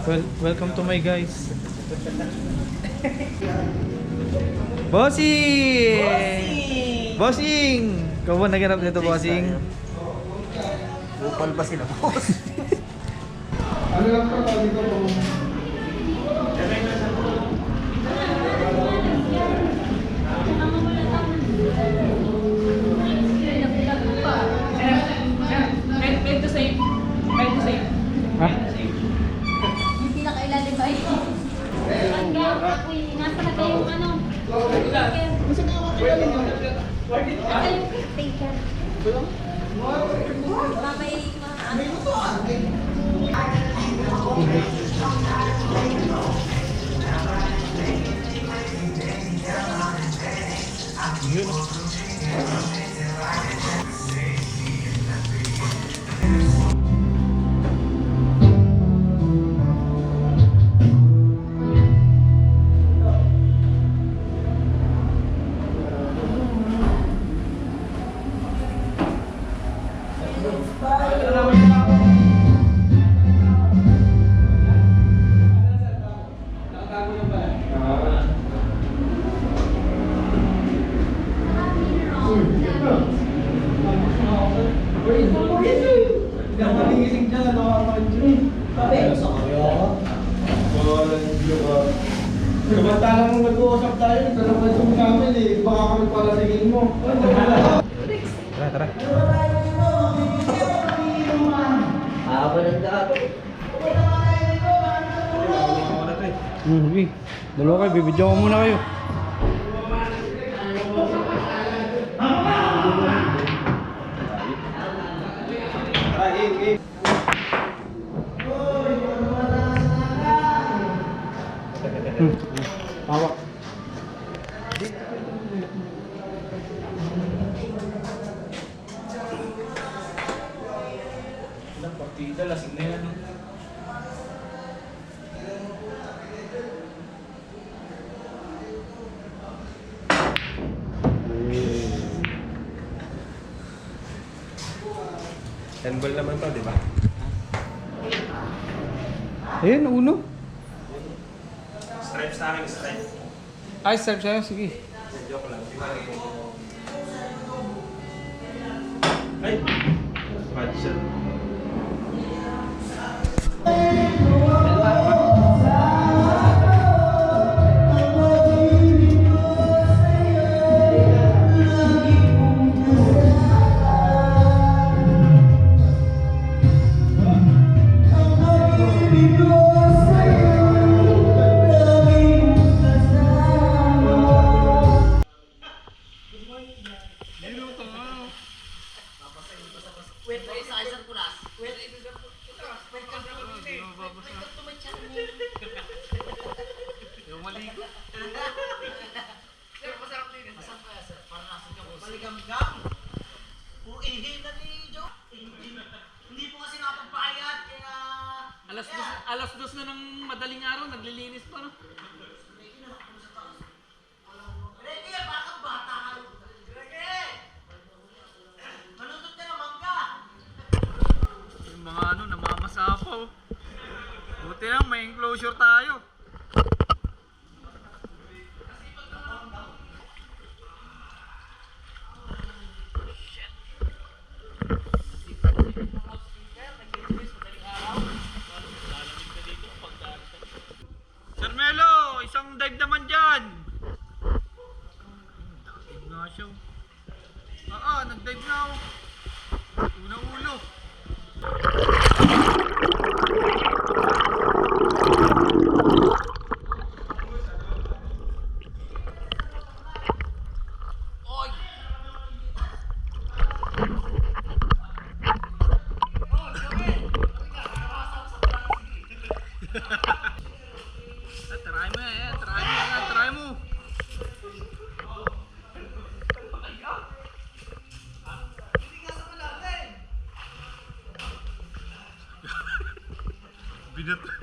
Welcome to my guys. Bossing! Bossing! Ikaw ba naganap nito, Bossing? Upal pa sila, boss. Ano lang pa tawag dito po? Ha? Yung pinakailalim ba yun? Nasa na kayong ano? Nasa yung taker. Mamay ano? Nakatingising dyan, nakakapansin. Sa kaya? Samantalang nung nag-uusap tayo, dalawa yung namin eh. Baka kami pala tingin mo. Tara, tara. Haba ng gato. Okay. Dalawa kayo, bibidyo ko muna kayo. Hawak. Partida, lasing na yan. Handball naman to, di ba? Ayun, uno. Stripes sa akin, stripes. Ay, serve sa'yo. Sige. Joke lang. Di ba? Ay! Bad shot. Alas dos na ng madaling araw, naglilinis pa, no? Yung mga ano, namamasapaw. Buti lang, may enclosure tayo. Sir Melo, isang dive naman dyan. Dive nga siya. Nag-dive na ako. Unang ulo. Oy! Try mo yan, try mo. Binat.